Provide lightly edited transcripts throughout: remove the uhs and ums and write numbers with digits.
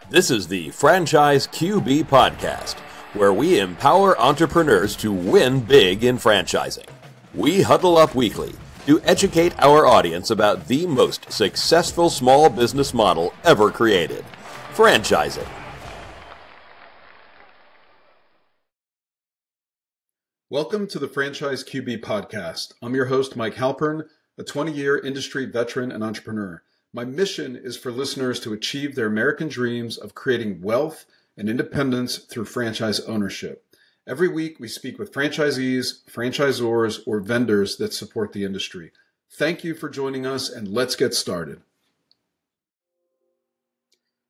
This is the Franchise QB Podcast, where we empower entrepreneurs to win big in franchising. We huddle up weekly to educate our audience about the most successful small business model ever created, franchising. Welcome to the Franchise QB Podcast. I'm your host, Mike Halpern, a 20-year industry veteran and entrepreneur. My mission is for listeners to achieve their American dreams of creating wealth and independence through franchise ownership. Every week, we speak with franchisees, franchisors, or vendors that support the industry. Thank you for joining us, and let's get started.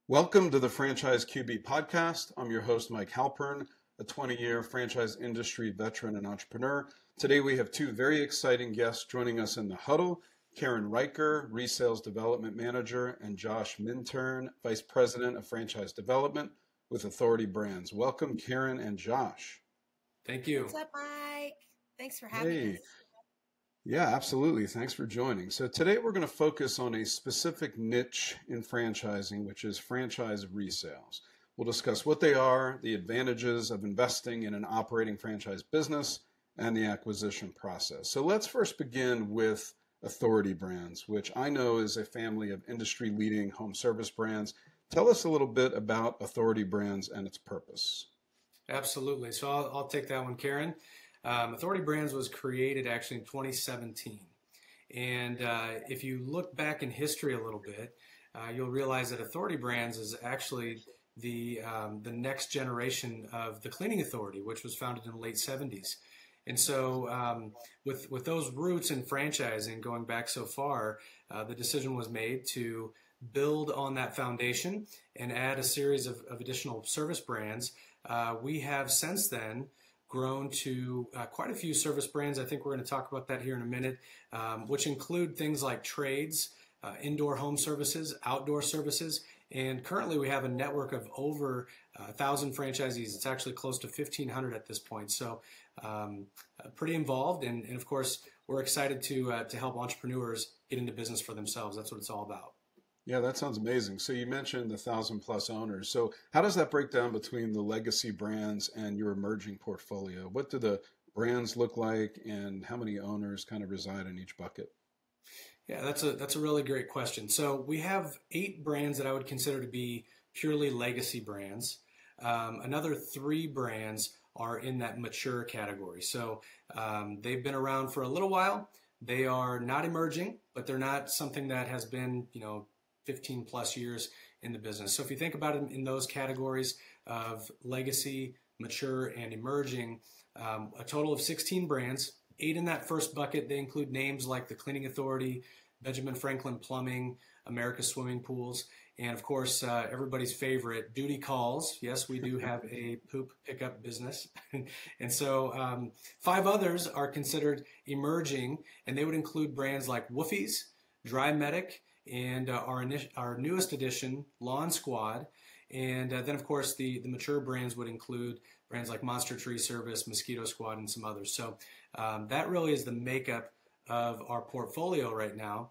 Welcome to the Franchise QB Podcast. I'm your host, Mike Halpern, a 20-year franchise industry veteran and entrepreneur. Today, we have two very exciting guests joining us in the huddle. Karen Riker, Resales Development Manager, and Josh Minturn, Vice President of Franchise Development with Authority Brands. Welcome, Karen and Josh. Thank you. What's up, Mike? Thanks for having us. Yeah, absolutely. Thanks for joining. So today we're going to focus on a specific niche in franchising, which is franchise resales. We'll discuss what they are, the advantages of investing in an operating franchise business, and the acquisition process. So let's first begin with Authority Brands, which I know is a family of industry-leading home service brands. Tell us a little bit about Authority Brands and its purpose. Absolutely. So I'll take that one, Karen. Authority Brands was created actually in 2017. And if you look back in history a little bit, you'll realize that Authority Brands is actually the next generation of the Cleaning Authority, which was founded in the late 70s. And so with those roots in franchising going back so far, the decision was made to build on that foundation and add a series of additional service brands. We have since then grown to quite a few service brands. I think we're going to talk about that here in a minute, which include things like trades, indoor home services, outdoor services, and currently we have a network of over 1,000 franchisees. It's actually close to 1,500 at this point. So pretty involved, and of course we're excited to help entrepreneurs get into business for themselves. That's what it's all about. Yeah, that sounds amazing. So you mentioned the 1,000+ owners. So how does that break down between the legacy brands and your emerging portfolio? What do the brands look like, and how many owners kind of reside in each bucket? Yeah, that's a really great question. So we have 8 brands that I would consider to be purely legacy brands. Another 3 brands are in that mature category. So they've been around for a little while. They are not emerging, but they're not something that has been, 15+ years in the business. So if you think about it in those categories of legacy, mature, and emerging, a total of 16 brands. 8 in that first bucket. They include names like the Cleaning Authority, Benjamin Franklin Plumbing, America's Swimming Pools, and of course, everybody's favorite, Duty Calls. Yes, we do have a poop pickup business. And so 5 others are considered emerging, and they would include brands like Woofie's, Dry Medic, and our newest addition, Lawn Squad. And then, of course, the mature brands would include brands like Monster Tree Service, Mosquito Squad, and some others. So that really is the makeup of our portfolio right now.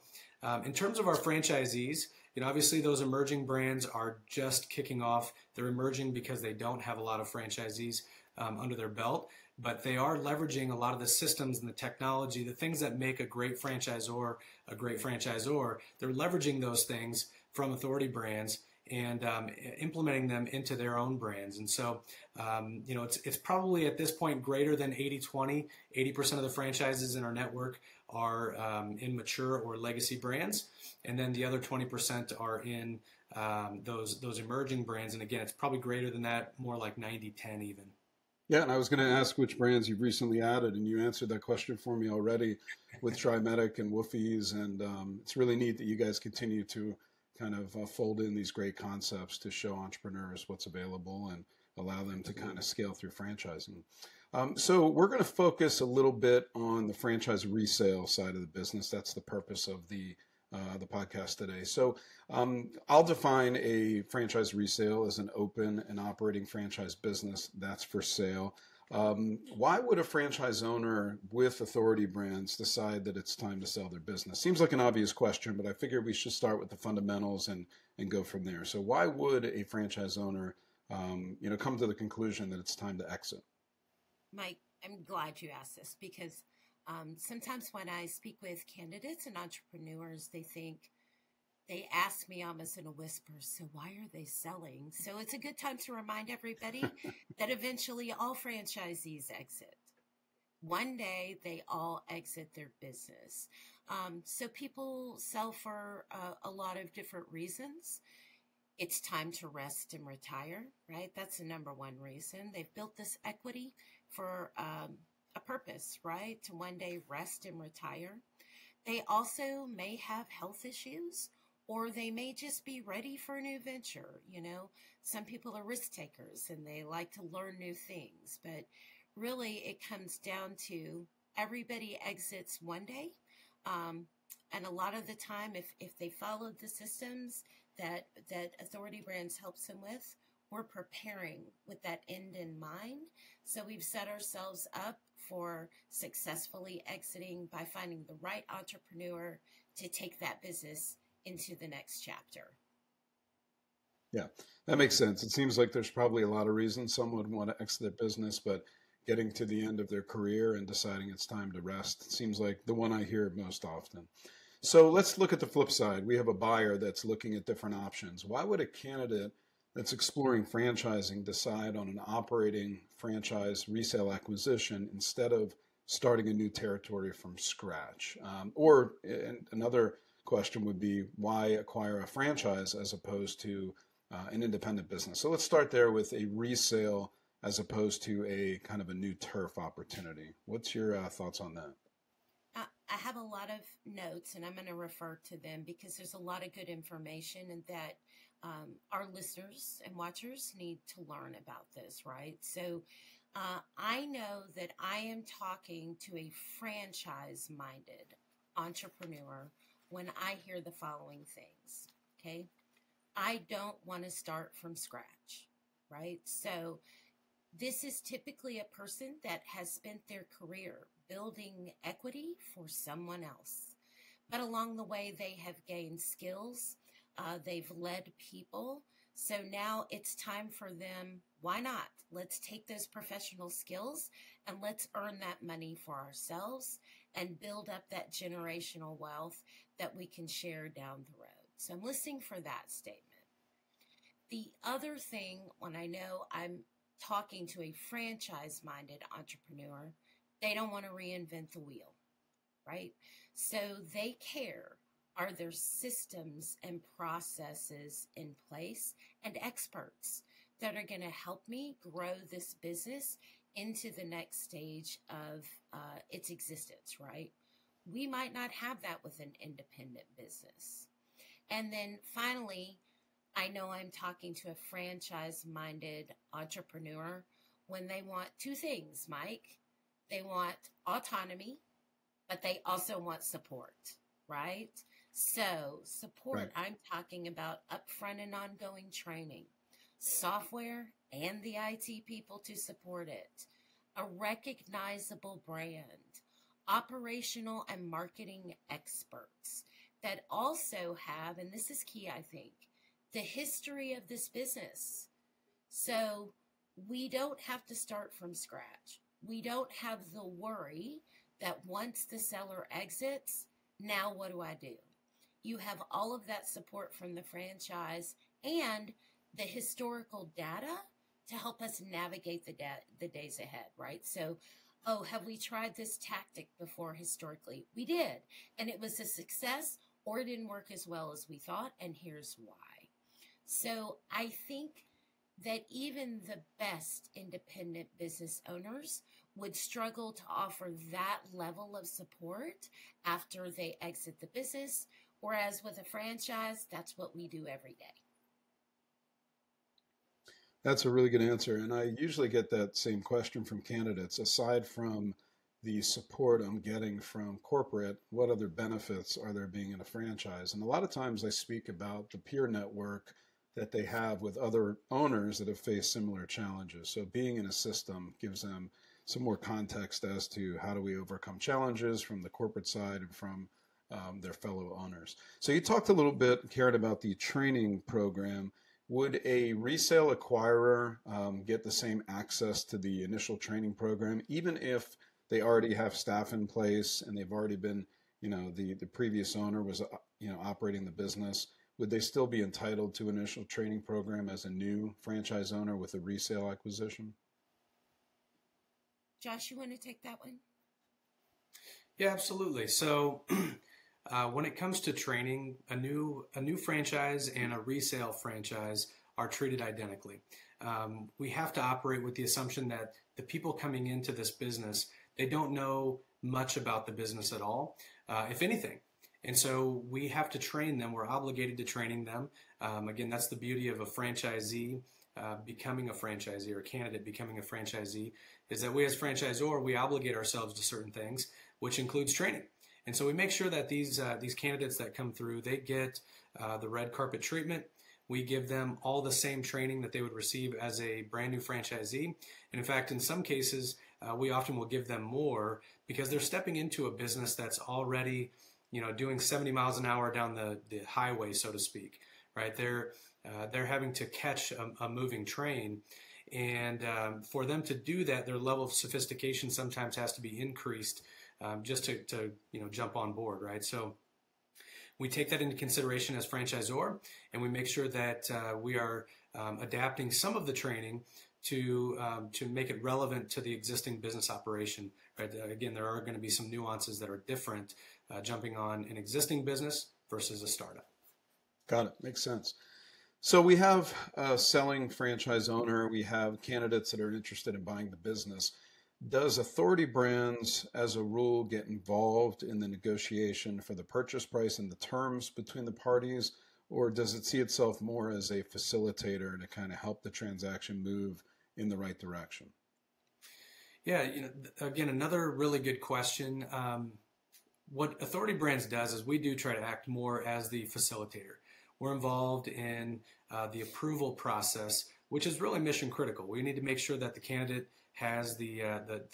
In terms of our franchisees, obviously those emerging brands are just kicking off. They're emerging because they don't have a lot of franchisees under their belt, but they are leveraging a lot of the systems and the technology, the things that make a great franchisor a great franchisor. They're leveraging those things from Authority Brands and implementing them into their own brands. And so, it's probably at this point greater than 80-20. 80% of the franchises in our network are in mature or legacy brands. And then the other 20% are in those emerging brands. And again, it's probably greater than that, more like 90-10 even. Yeah, and I was going to ask which brands you've recently added, and you answered that question for me already with Trimedic and Woofie's. And it's really neat that you guys continue to kind of fold in these great concepts to show entrepreneurs what's available and allow them to kind of scale through franchising. So we're going to focus a little bit on the franchise resale side of the business. That's the purpose of the podcast today. So I'll define a franchise resale as an open and operating franchise business that's for sale. Why would a franchise owner with authority brands decide that it's time to sell their business? Seems like an obvious question, but I figured we should start with the fundamentals and go from there. So why would a franchise owner, come to the conclusion that it's time to exit? Mike, I'm glad you asked this because sometimes when I speak with candidates and entrepreneurs, they ask me almost in a whisper, so why are they selling? So it's a good time to remind everybody that eventually all franchisees exit. One day they all exit their business. So people sell for a lot of different reasons. It's time to rest and retire, right? That's the number one reason. They've built this equity for a purpose, right? To one day rest and retire. They also may have health issues, or they may just be ready for a new venture. Some people are risk takers and they like to learn new things, but really it comes down to everybody exits one day. And a lot of the time, if they followed the systems that Authority Brands helps them with, we're preparing with that end in mind. So we've set ourselves up for successfully exiting by finding the right entrepreneur to take that business into the next chapter. Yeah, that makes sense. It seems like there's probably a lot of reasons someone would want to exit their business, but getting to the end of their career and deciding it's time to rest seems like the one I hear most often. So let's look at the flip side. We have a buyer that's looking at different options. Why would a candidate that's exploring franchising decide on an operating franchise resale acquisition instead of starting a new territory from scratch? Or another question would be, why acquire a franchise as opposed to an independent business? So let's start there with a resale as opposed to a kind of a new turf opportunity. What's your thoughts on that? I have a lot of notes and I'm going to refer to them because there's a lot of good information and that our listeners and watchers need to learn about this, right? So I know that I am talking to a franchise-minded entrepreneur when I hear the following things, okay? I don't want to start from scratch, right? So this is typically a person that has spent their career building equity for someone else. But along the way, they have gained skills. They've led people. So now it's time for them. Why not? Let's take those professional skills and let's earn that money for ourselves and build up that generational wealth that we can share down the road. So I'm listening for that statement. The other thing, when I know I'm talking to a franchise-minded entrepreneur, they don't want to reinvent the wheel, right? So they care. Are there systems and processes in place and experts that are going to help me grow this business into the next stage of its existence, right? We might not have that with an independent business. And then finally, I know I'm talking to a franchise-minded entrepreneur when they want two things, Mike. They want autonomy, but they also want support, right? So support, right. I'm talking about upfront and ongoing training, software and the IT people to support it, a recognizable brand, operational and marketing experts that also have, and this is key, I think, the history of this business. So we don't have to start from scratch. We don't have the worry that once the seller exits, now what do I do? You have all of that support from the franchise and the historical data to help us navigate the days ahead, right? So, oh, have we tried this tactic before historically? We did, and it was a success, or it didn't work as well as we thought, and here's why. So I think that even the best independent business owners would struggle to offer that level of support after they exit the business, whereas with a franchise, that's what we do every day. That's a really good answer. And I usually get that same question from candidates. Aside from the support I'm getting from corporate, what other benefits are there being in a franchise? And a lot of times I speak about the peer network that they have with other owners that have faced similar challenges. So being in a system gives them some more context as to how do we overcome challenges from the corporate side and from their fellow owners. So you talked a little bit, Karen, about the training program. Would a resale acquirer get the same access to the initial training program, even if they already have staff in place and they've already been, the previous owner was, operating the business? Would they still be entitled to an initial training program as a new franchise owner with a resale acquisition? Josh, you want to take that one? Yeah, absolutely. So when it comes to training, a new franchise and a resale franchise are treated identically. We have to operate with the assumption that the people coming into this business, they don't know much about the business at all, if anything. And so we have to train them. We're obligated to training them. Again, that's the beauty of a franchisee becoming a franchisee, or a candidate becoming a franchisee, is that we as franchisor, we obligate ourselves to certain things, which includes training. And so we make sure that these candidates that come through, they get the red carpet treatment. We give them all the same training that they would receive as a brand new franchisee. And in fact, in some cases, we often will give them more because they're stepping into a business that's already, doing 70 miles an hour down the highway, so to speak, right? They're having to catch a moving train. And for them to do that, their level of sophistication sometimes has to be increased just to jump on board, right? So we take that into consideration as franchisor, and we make sure that we are adapting some of the training to make it relevant to the existing business operation. Right? Again, there are going to be some nuances that are different jumping on an existing business versus a startup. Got it. Makes sense. So we have a selling franchise owner. We have candidates that are interested in buying the business. Does Authority Brands, as a rule, get involved in the negotiation for the purchase price and the terms between the parties, or does it see itself more as a facilitator to kind of help the transaction move in the right direction? Yeah, again, another really good question. What Authority Brands does is we do try to act more as the facilitator. We're involved in the approval process, which is really mission critical. We need to make sure that the candidate has the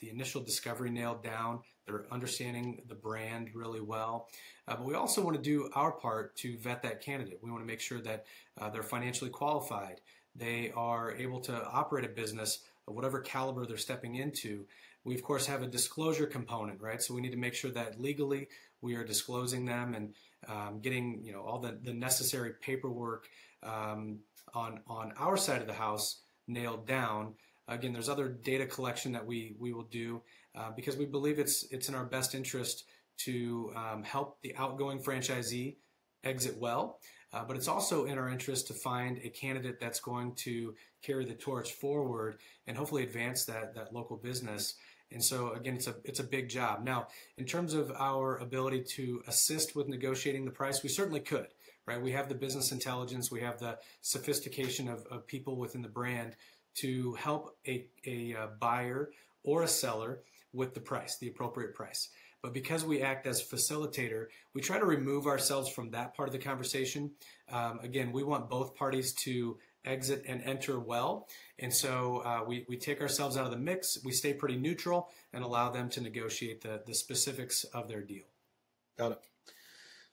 initial discovery nailed down. They're understanding the brand really well. But we also want to do our part to vet that candidate. We want to make sure that they're financially qualified. They are able to operate a business of whatever caliber they're stepping into. We, of course, have a disclosure component, right? So we need to make sure that legally we are disclosing them and getting all the necessary paperwork on our side of the house nailed down. Again, there's other data collection that we will do because we believe it's in our best interest to help the outgoing franchisee exit well, but it's also in our interest to find a candidate that's going to carry the torch forward and hopefully advance that local business. And so again, it's a big job. Now, in terms of our ability to assist with negotiating the price, we certainly could, right? We have the business intelligence, we have the sophistication of people within the brand to help a buyer or a seller with the price, the appropriate price. But because we act as facilitator, we try to remove ourselves from that part of the conversation. Again, we want both parties to exit and enter well. And so we take ourselves out of the mix, we stay pretty neutral, and allow them to negotiate the specifics of their deal. Got it.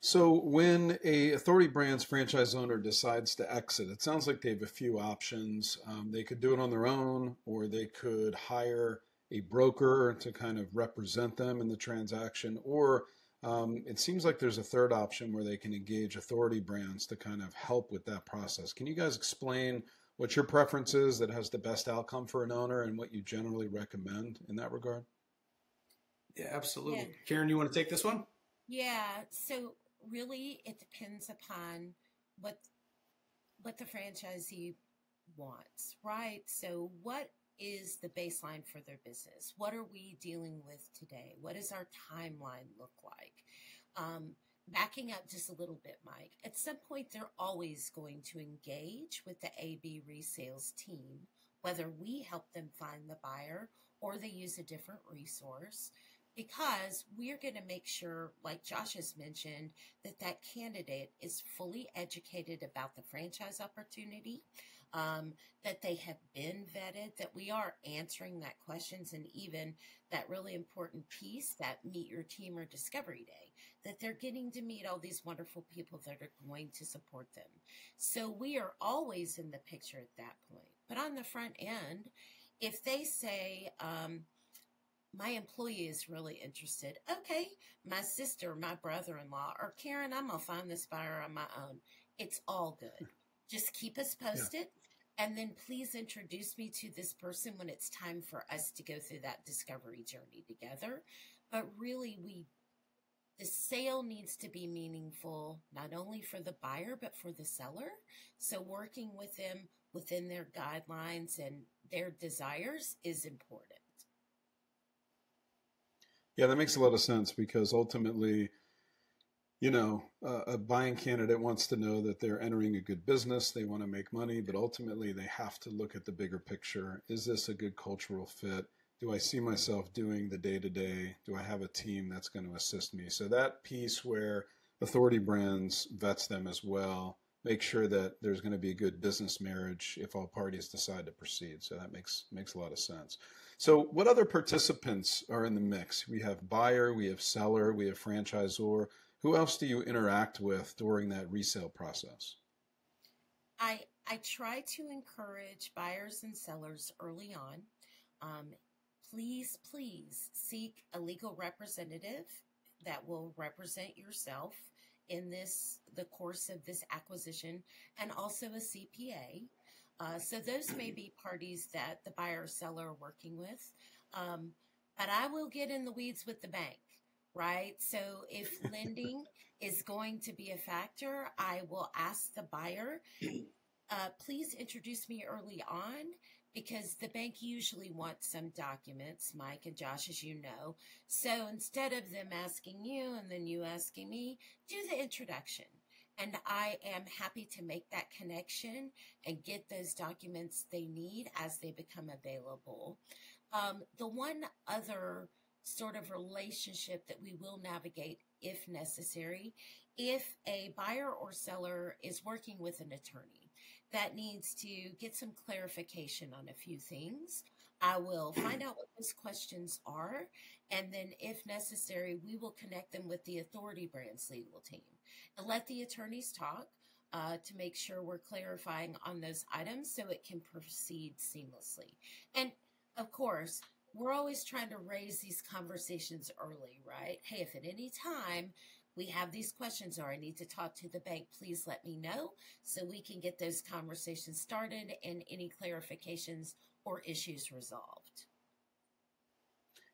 So when a Authority Brands franchise owner decides to exit, it sounds like they have a few options. They could do it on their own, or they could hire a broker to kind of represent them in the transaction, or it seems like there's a third option where they can engage Authority Brands to kind of help with that process. Can you guys explain what your preference is that has the best outcome for an owner and what you generally recommend in that regard? Yeah, absolutely. Yeah. Karen, you want to take this one? Yeah, so really it depends upon what the franchisee wants, right? So what is the baseline for their business? What are we dealing with today? What does our timeline look like? Backing up just a little bit, Mike, at some point they're always going to engage with the AB Resales team, whether we help them find the buyer or they use a different resource. because we're going to make sure, like Josh has mentioned, that that candidate is fully educated about the franchise opportunity, that they have been vetted, that we are answering that questions, and even that really important piece, that meet your team or discovery day, that they're getting to meet all these wonderful people that are going to support them. So we are always in the picture at that point. But on the front end, if they say, my employee is really interested. Okay, my sister, my brother-in-law, or Karen, I'm going to find this buyer on my own. It's all good. Just keep us posted. Yeah. And then please introduce me to this person when it's time for us to go through that discovery journey together. But really, the sale needs to be meaningful, not only for the buyer, but for the seller. So working with them within their guidelines and their desires is important. Yeah, that makes a lot of sense, because ultimately, a buying candidate wants to know that they're entering a good business. They want to make money, but ultimately they have to look at the bigger picture. Is this a good cultural fit? Do I see myself doing the day-to-day? Do I have a team that's going to assist me? So that piece where Authority Brands vets them as well, make sure that there's going to be a good business marriage if all parties decide to proceed. So that makes a lot of sense. So what other participants are in the mix? We have buyer, we have seller, we have franchisor. Who else do you interact with during that resale process? I try to encourage buyers and sellers early on. Please seek a legal representative that will represent yourself in the course of this acquisition, and also a CPA. So those may be parties that the buyer or seller are working with. But I will get in the weeds with the bank, right? So if lending is going to be a factor, I will ask the buyer, please introduce me early on, because the bank usually wants some documents, Mike and Josh, as you know. So instead of them asking you and then you asking me, do the introduction. And I am happy to make that connection and get those documents they need as they become available. The one other sort of relationship that we will navigate if necessary, if a buyer or seller is working with an attorney that needs to get some clarification on a few things, I will find out what those questions are, and then if necessary, we will connect them with the Authority Brands legal team and let the attorneys talk to make sure we're clarifying on those items so it can proceed seamlessly. And of course, we're always trying to raise these conversations early, right? Hey, if at any time we have these questions or I need to talk to the bank, please let me know so we can get those conversations started and any clarifications or issues resolved.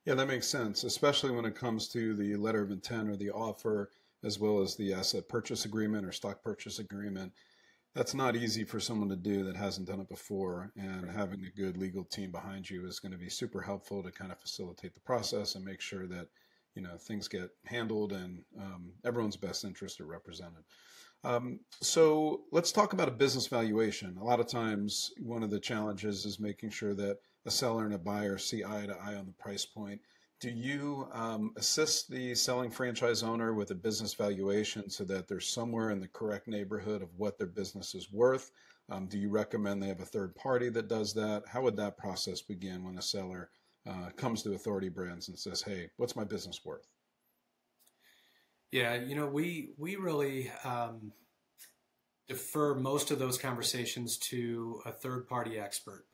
Yeah, that makes sense, especially when it comes to the letter of intent or the offer, as well as the asset purchase agreement or stock purchase agreement. That's not easy for someone to do that hasn't done it before, and having a good legal team behind you is going to be super helpful to kind of facilitate the process and make sure that things get handled and everyone's best interests are represented. So let's talk about a business valuation. A lot of times, one of the challenges is making sure that a seller and a buyer see eye to eye on the price point. Do you assist the selling franchise owner with a business valuation so that they're somewhere in the correct neighborhood of what their business is worth? Do you recommend they have a third party that does that? How would that process begin when a seller comes to Authority Brands and says, hey, what's my business worth? Yeah, we really defer most of those conversations to a third-party expert.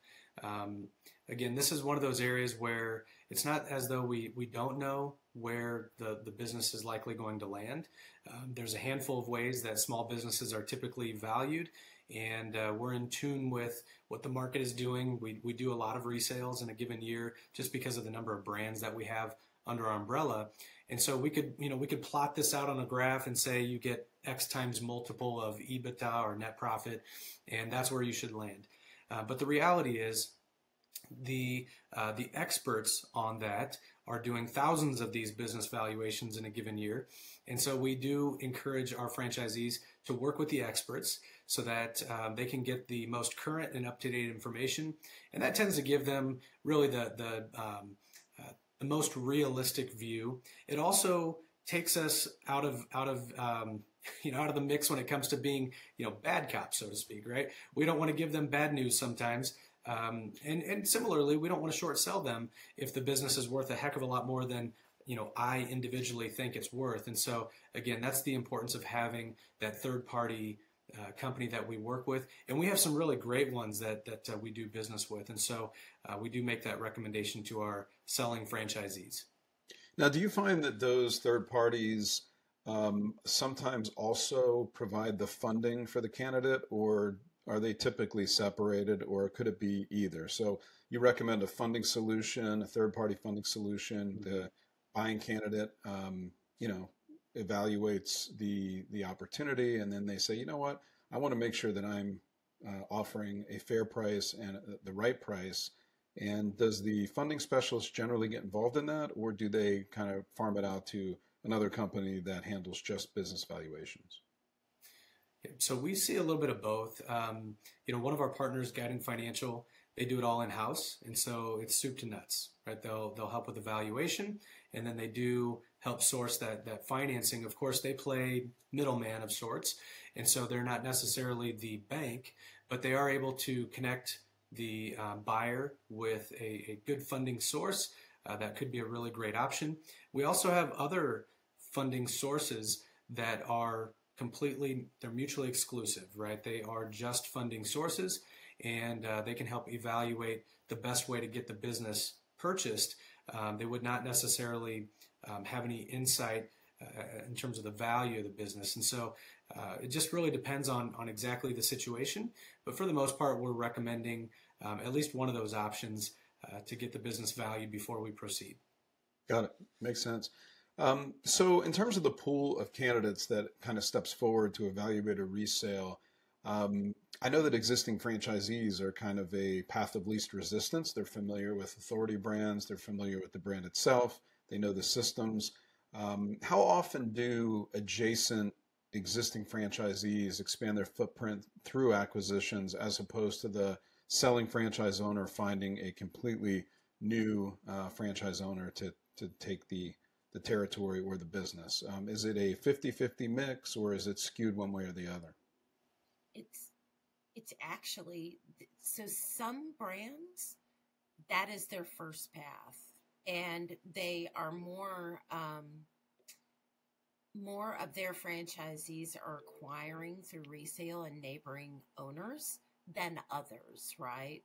Again, this is one of those areas where it's not as though we don't know where the business is likely going to land. There's a handful of ways that small businesses are typically valued, and we're in tune with what the market is doing. We do a lot of resales in a given year just because of the number of brands that we have under our umbrella. And so we could plot this out on a graph and say you get X times multiple of EBITDA or net profit, and that's where you should land. But the reality is the experts on that are doing thousands of these business valuations in a given year. And so we do encourage our franchisees to work with the experts so that they can get the most current and up-to-date information. And that tends to give them really the most realistic view. It also takes us out of out of the mix when it comes to being bad cops, so to speak, right? We don't want to give them bad news sometimes. And similarly, we don't want to short sell them if the business is worth a heck of a lot more than I individually think it's worth. And so again, that's the importance of having that third party company that we work with, and we have some really great ones that we do business with. And so we do make that recommendation to our selling franchisees. Now, do you find that those third parties sometimes also provide the funding for the candidate, or are they typically separated, or could it be either? So you recommend a funding solution, a third-party funding solution. The buying candidate, evaluates the opportunity, and then they say, you know what, I want to make sure that I'm offering a fair price and the right price. And does the funding specialist generally get involved in that, or do they kind of farm it out to another company that handles just business valuations? So we see a little bit of both. One of our partners, Guiding Financial, they do it all in-house, and so it's soup to nuts, right? They'll help with the valuation, and then they do help source that financing. Of course, they play middleman of sorts, and so they're not necessarily the bank, but they are able to connect the buyer with a good funding source. That could be a really great option. We also have other funding sources that are they're mutually exclusive, right? They are just funding sources, and they can help evaluate the best way to get the business purchased. They would not necessarily have any insight in terms of the value of the business. And so it just really depends on exactly the situation. But for the most part, we're recommending at least one of those options to get the business value before we proceed. Got it. Makes sense. So in terms of the pool of candidates that kind of steps forward to evaluate a resale, I know that existing franchisees are kind of a path of least resistance. They're familiar with authority brands. They're familiar with the brand itself. They know the systems. How often do adjacent existing franchisees expand their footprint through acquisitions, as opposed to the selling franchise owner finding a completely new franchise owner to take the territory or the business? Is it a 50-50 mix, or is it skewed one way or the other? It's actually, so some brands, that is their first path, and they are more of their franchisees are acquiring through resale and neighboring owners than others, right?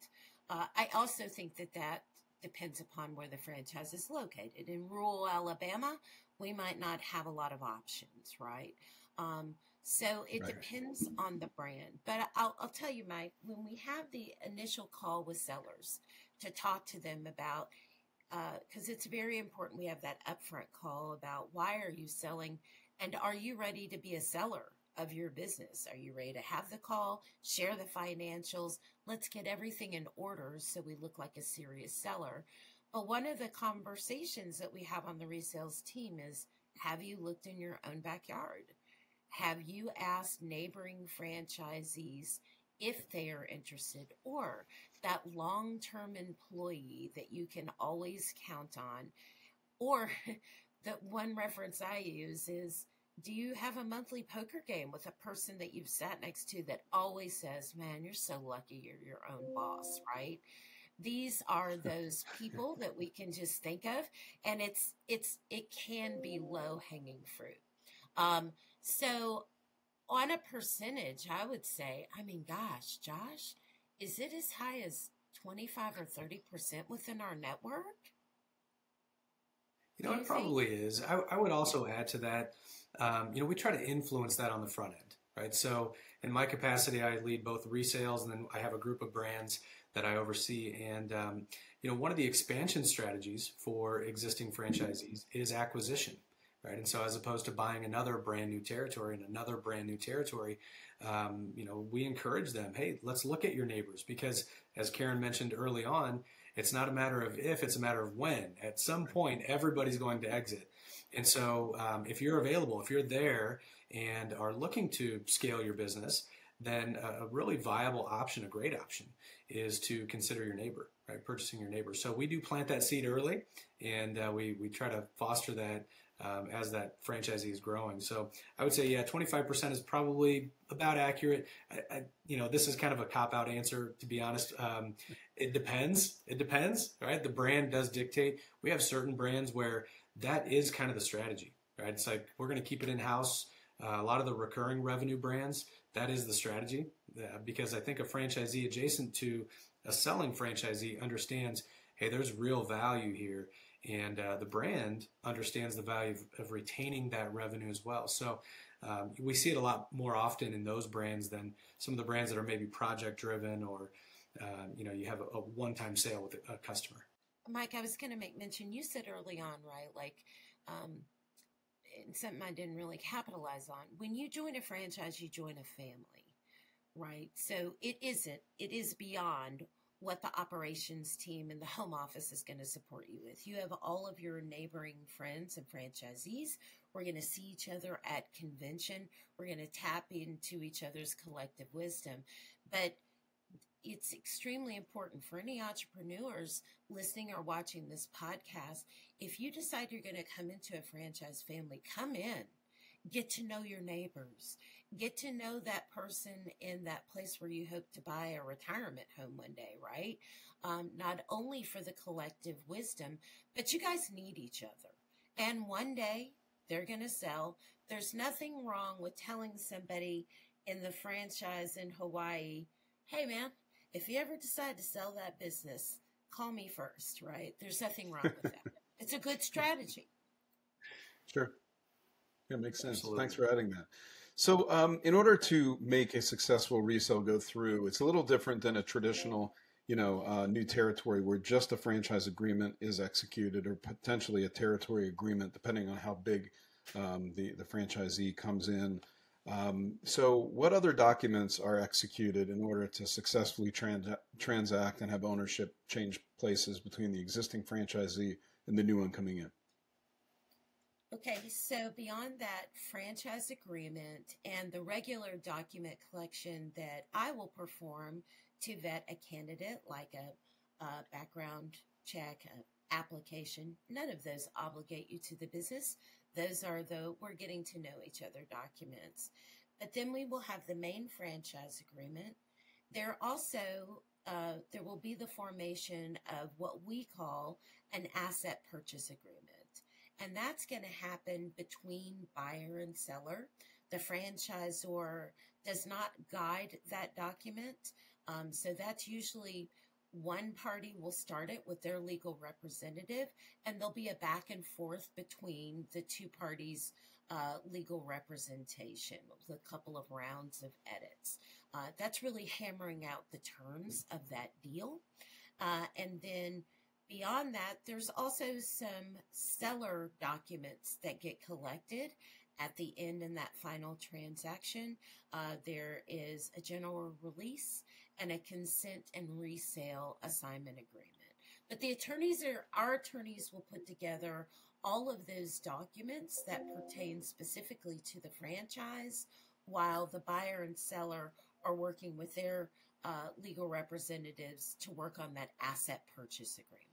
I also think that depends upon where the franchise is located. In rural Alabama, we might not have a lot of options, right? So it depends on the brand. But I'll tell you, Mike, when we have the initial call with sellers to talk to them about, because it's very important we have that upfront call about why are you selling, and are you ready to be a seller of your business? Are you ready to have the call, share the financials? Let's get everything in order so we look like a serious seller. But one of the conversations that we have on the resales team is, have you looked in your own backyard? Have you asked neighboring franchisees if they are interested, or that long-term employee that you can always count on? Or the one reference I use is, do you have a monthly poker game with a person that you've sat next to that always says, man, you're so lucky you're your own boss, right? These are those people that we can just think of, and it can be low-hanging fruit. So on a percentage, I would say, I mean, gosh, Josh, is it as high as 25 or 30% within our network? It probably is. I would also add to that, we try to influence that on the front end, right? So in my capacity, I lead both resales, and then I have a group of brands that I oversee. And, one of the expansion strategies for existing franchisees is acquisition, right? And so as opposed to buying another brand new territory and another brand new territory, we encourage them, hey, let's look at your neighbors, because as Karen mentioned early on, it's not a matter of if, it's a matter of when. At some point, everybody's going to exit. And so if you're available, if you're there and are looking to scale your business, then a really viable option, a great option, is to consider your neighbor, right? Purchasing your neighbor. So we do plant that seed early, and we try to foster that as that franchisee is growing. So I would say, yeah, 25% is probably about accurate. This is kind of a cop-out answer, to be honest. It depends. It depends, right? The brand does dictate. We have certain brands where that is kind of the strategy, right? It's like, we're going to keep it in-house. A lot of the recurring revenue brands, that is the strategy, because I think a franchisee adjacent to a selling franchisee understands, hey, there's real value here. And the brand understands the value of retaining that revenue as well. So we see it a lot more often in those brands than some of the brands that are maybe project driven, or you have a one-time sale with a customer. Mike, I was going to make mention, you said early on, right, like something I didn't really capitalize on. When you join a franchise, you join a family, right? So it is beyond what the operations team and the home office is going to support you with. You have all of your neighboring friends and franchisees. We're going to see each other at convention. We're going to tap into each other's collective wisdom. But it's extremely important for any entrepreneurs listening or watching this podcast. If you decide you're going to come into a franchise family, come in, get to know your neighbors, get to know that person in that place where you hope to buy a retirement home one day, right? Not only for the collective wisdom, but you guys need each other. And one day they're going to sell. There's nothing wrong with telling somebody in the franchise in Hawaii, hey man, if you ever decide to sell that business, call me first, right? There's nothing wrong with that. It's a good strategy. Sure. Yeah, makes sense. Absolutely. Thanks for adding that. So in order to make a successful resale go through, it's a little different than a traditional, new territory where just a franchise agreement is executed, or potentially a territory agreement, depending on how big the franchisee comes in. So what other documents are executed in order to successfully transact and have ownership change places between the existing franchisee and the new one coming in? Okay, so beyond that franchise agreement and the regular document collection that I will perform to vet a candidate, like a background check, an application, none of those obligate you to the business. Those are the we're getting to know each other documents. But then we will have the main franchise agreement. There also, there will be the formation of what we call an asset purchase agreement. And that's going to happen between buyer and seller. The franchisor does not guide that document. So that's usually one party will start it with their legal representative, and there'll be a back and forth between the two parties' legal representation with a couple of rounds of edits. That's really hammering out the terms of that deal. And then beyond that, there's also some seller documents that get collected at the end in that final transaction. There is a general release and a consent and resale assignment agreement. But our attorneys will put together all of those documents that pertain specifically to the franchise, while the buyer and seller are working with their legal representatives to work on that asset purchase agreement.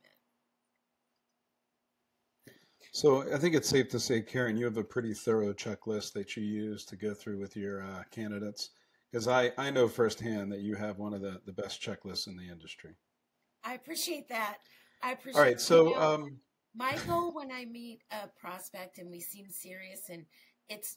So I think it's safe to say, Karen, you have a pretty thorough checklist that you use to go through with your candidates, because I know firsthand that you have one of the best checklists in the industry. I appreciate that. All right, so my goal when I meet a prospect and we seem serious and it's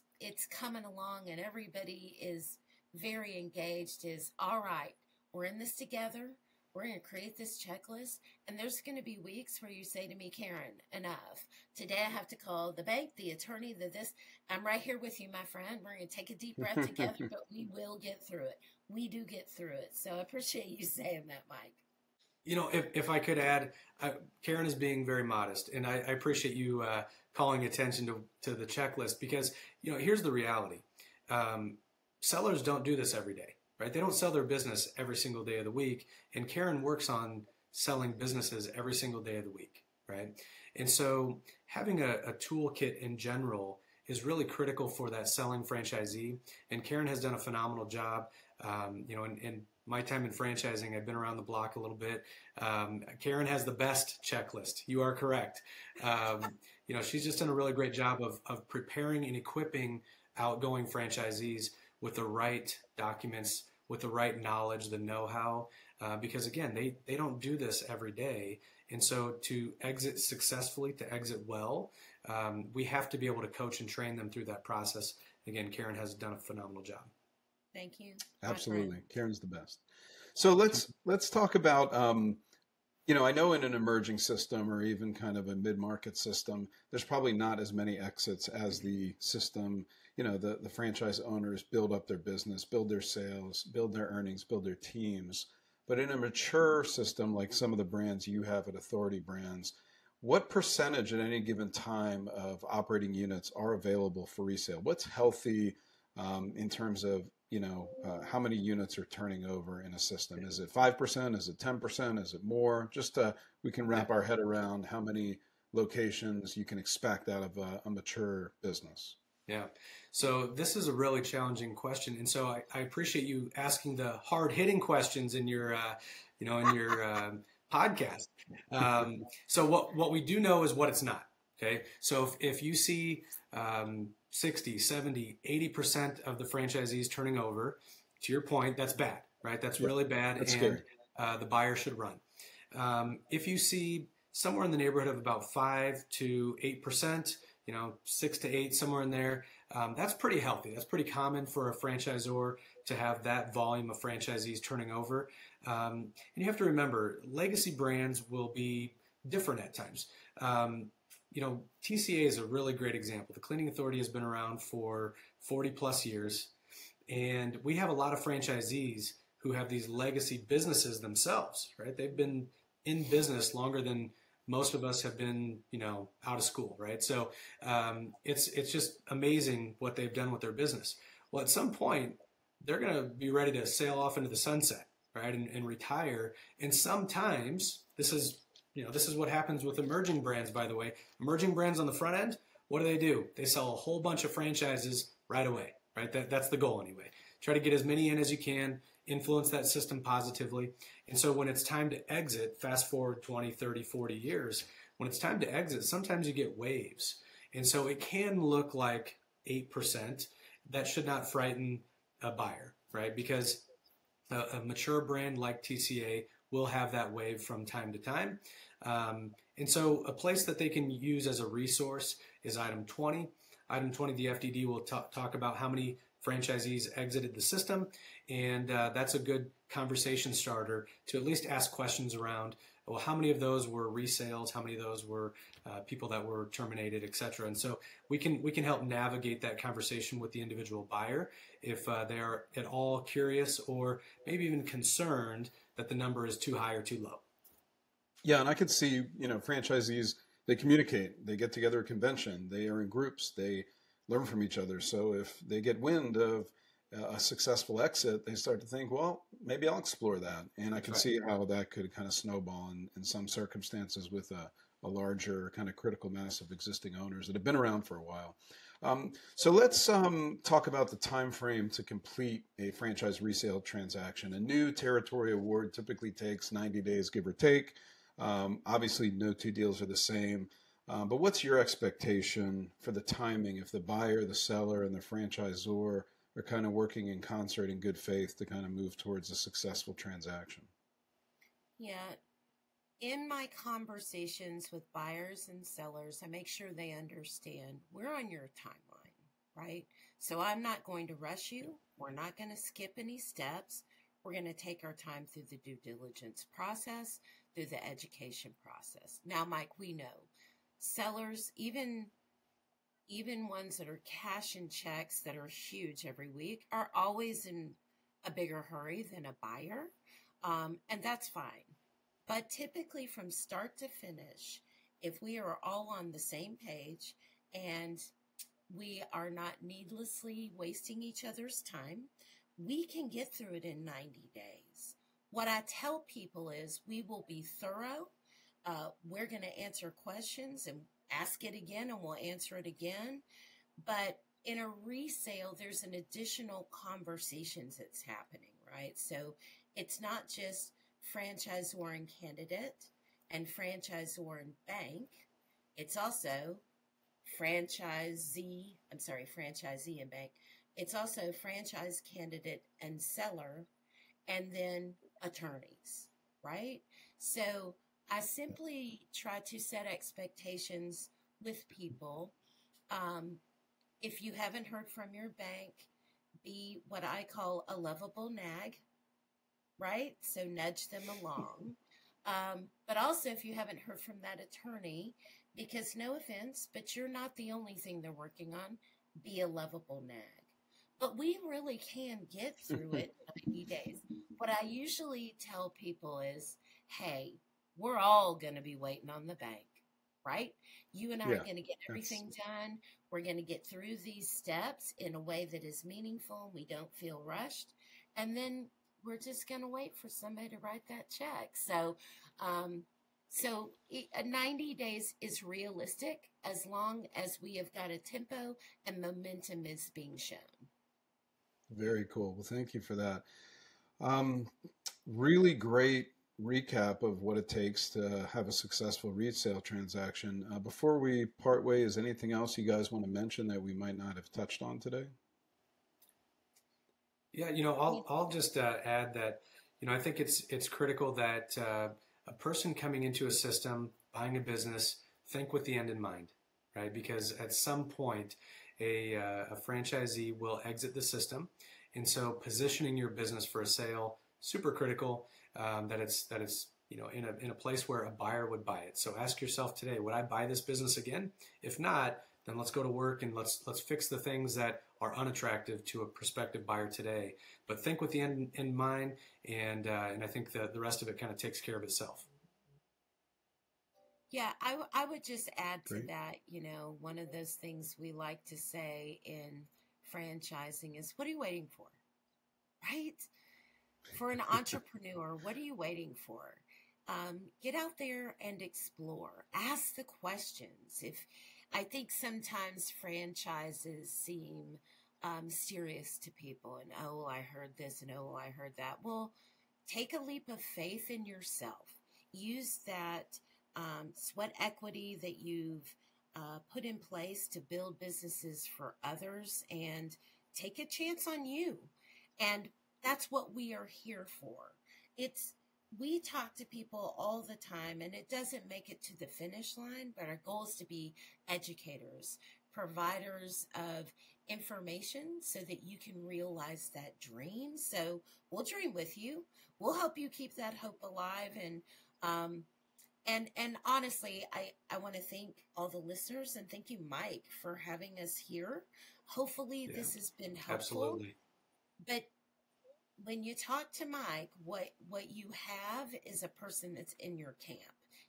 coming along and everybody is very engaged is, all right, we're in this together. We're going to create this checklist, and there's going to be weeks where you say to me, Karen, enough. Today I have to call the bank, the attorney, this. I'm right here with you, my friend. We're going to take a deep breath together, but we will get through it. We do get through it. So I appreciate you saying that, Mike. If I could add, Karen is being very modest, and I appreciate you calling attention to the checklist, because, here's the reality. Sellers don't do this every day. Right? They don't sell their business every single day of the week, and Karen works on selling businesses every single day of the week, right? And so having a toolkit in general is really critical for that selling franchisee, and Karen has done a phenomenal job In my time in franchising, I've been around the block a little bit. Karen has the best checklist. You are correct. She's just done a really great job of preparing and equipping outgoing franchisees with the right documents, with the right knowledge, the know-how, because again, they don't do this every day. And so to exit successfully, to exit well, we have to be able to coach and train them through that process. Again, Karen has done a phenomenal job. Thank you. Absolutely. Karen's the best. So let's talk about, I know in an emerging system or even kind of a mid-market system, there's probably not as many exits as the system. The franchise owners build up their business, build their sales, build their earnings, build their teams. But in a mature system, like some of the brands you have at Authority Brands, what percentage at any given time of operating units are available for resale? What's healthy in terms of how many units are turning over in a system? Is it 5%? Is it 10%? Is it more? Just we can wrap our head around how many locations you can expect out of a mature business. Yeah. So this is a really challenging question. And so I appreciate you asking the hard hitting questions in your, podcast. So what we do know is what it's not. Okay. So if you see 60, 70, 80% of the franchisees turning over, to your point, that's bad, right? That's really bad. That's and the buyer should run. If you see somewhere in the neighborhood of about 5 to 8%, 6 to 8, somewhere in there, that's pretty healthy. That's pretty common for a franchisor to have that volume of franchisees turning over. And you have to remember, legacy brands will be different at times. TCA is a really great example. The Cleaning Authority has been around for 40 plus years, and we have a lot of franchisees who have these legacy businesses themselves, right? They've been in business longer than most of us have been, out of school, right? So it's just amazing what they've done with their business. Well, at some point, they're going to be ready to sail off into the sunset, right, and retire. And sometimes this is what happens with emerging brands, by the way. Emerging brands on the front end, what do? They sell a whole bunch of franchises right away, right? That's the goal anyway. Try to get as many in as you can, influence that system positively. And so when it's time to exit, fast forward 20, 30, 40 years, when it's time to exit, sometimes you get waves. And so it can look like 8%. That should not frighten a buyer, right? Because a mature brand like TCA will have that wave from time to time. And so a place that they can use as a resource is item 20. Item 20, the FDD will talk about how many franchisees exited the system. And that's a good conversation starter to at least ask questions around, well, how many of those were resales? How many of those were people that were terminated, et cetera? And so we can help navigate that conversation with the individual buyer if they are at all curious or maybe even concerned that the number is too high or too low. Yeah, and I could see, franchisees, they communicate, they get together at convention, they are in groups, they learn from each other. So if they get wind of a successful exit, they start to think, well, maybe I'll explore that. And I can see how that could kind of snowball in some circumstances with a larger kind of critical mass of existing owners that have been around for a while. So let's talk about the time frame to complete a franchise resale transaction. A new territory award typically takes 90 days, give or take. Obviously, no two deals are the same. But what's your expectation for the timing if the buyer, the seller, and the franchisor are kind of working in concert in good faith to kind of move towards a successful transaction? Yeah. In my conversations with buyers and sellers, I make sure they understand we're on your timeline, right? So I'm not going to rush you. We're not going to skip any steps. We're going to take our time through the due diligence process, through the education process. Now, Mike, we know sellers, even ones that are cashing checks that are huge every week, are always in a bigger hurry than a buyer. And that's fine. But typically from start to finish, if we are all on the same page and we are not needlessly wasting each other's time, we can get through it in 90 days. What I tell people is we will be thorough. We're going to answer questions and ask it again, and we'll answer it again. But in a resale, there's an additional conversations that's happening, right? So it's not just franchisor and candidate and franchisor and bank. It's also franchisee and bank. It's also franchise candidate and seller, and then attorneys, right? So I simply try to set expectations with people. If you haven't heard from your bank, be what I call a lovable nag, right? So nudge them along. But also, if you haven't heard from that attorney, because no offense, but you're not the only thing they're working on, be a lovable nag. But we really can get through it in 90 days. What I usually tell people is, hey, we're all going to be waiting on the bank, right? You and I are going to get everything done. We're going to get through these steps in a way that is meaningful. We don't feel rushed. And then we're just going to wait for somebody to write that check. So, 90 days is realistic as long as we have got a tempo and momentum is being shown. Very cool. Well, thank you for that. Really great recap of what it takes to have a successful resale transaction. Before we part ways, anything else you guys want to mention that we might not have touched on today? Yeah, I'll just add that, I think it's critical that a person coming into a system, buying a business, think with the end in mind, right? Because at some point, a franchisee will exit the system, and so positioning your business for a sale, super critical. That it's in a place where a buyer would buy it. So ask yourself today, would I buy this business again? If not, then let's go to work and let's fix the things that are unattractive to a prospective buyer today. But think with the end in mind, and I think the rest of it kind of takes care of itself. Yeah, I would just add to that, one of those things we like to say in franchising is, what are you waiting for? Right? For an entrepreneur, what are you waiting for? Get out there and explore. Ask the questions. I think sometimes franchises seem serious to people, and oh, I heard this, and oh, I heard that. Well, take a leap of faith in yourself. Use that sweat equity that you've put in place to build businesses for others, and take a chance on you. And that's what we are here for. We talk to people all the time, and it doesn't make it to the finish line, but our goal is to be educators, providers of information so that you can realize that dream. So we'll dream with you. We'll help you keep that hope alive. And honestly, I want to thank all the listeners, and thank you, Mike, for having us here. Hopefully this has been helpful. Absolutely. But when you talk to Mike, what you have is a person that's in your camp.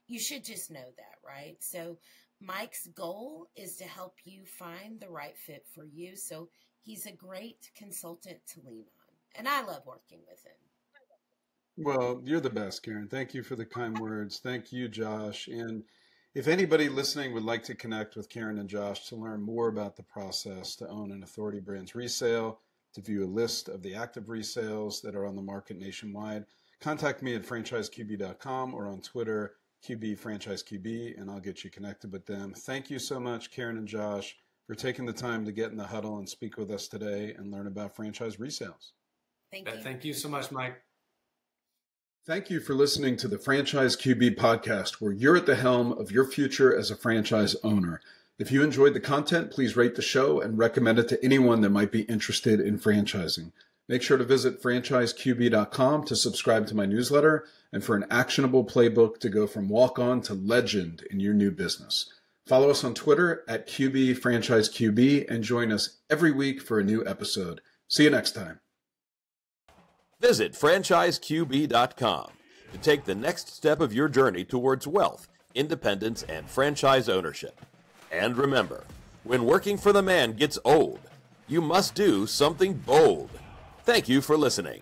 You should just know that, right? So Mike's goal is to help you find the right fit for you. So he's a great consultant to lean on. And I love working with him. Well, you're the best, Karen. Thank you for the kind words. Thank you, Josh. And if anybody listening would like to connect with Karen and Josh to learn more about the process to own an Authority Brands resale, to view a list of the active resales that are on the market nationwide, contact me at franchiseqb.com or on Twitter, QBFranchiseQB, and I'll get you connected with them. Thank you so much, Karen and Josh, for taking the time to get in the huddle and speak with us today and learn about franchise resales. Thank you. Thank you so much, Mike. Thank you for listening to the Franchise QB podcast, where you're at the helm of your future as a franchise owner. If you enjoyed the content, please rate the show and recommend it to anyone that might be interested in franchising. Make sure to visit franchiseqb.com to subscribe to my newsletter and for an actionable playbook to go from walk-on to legend in your new business. Follow us on Twitter at QBFranchiseQB and join us every week for a new episode. See you next time. Visit franchiseqb.com to take the next step of your journey towards wealth, independence, and franchise ownership. And remember, when working for the man gets old, you must do something bold. Thank you for listening.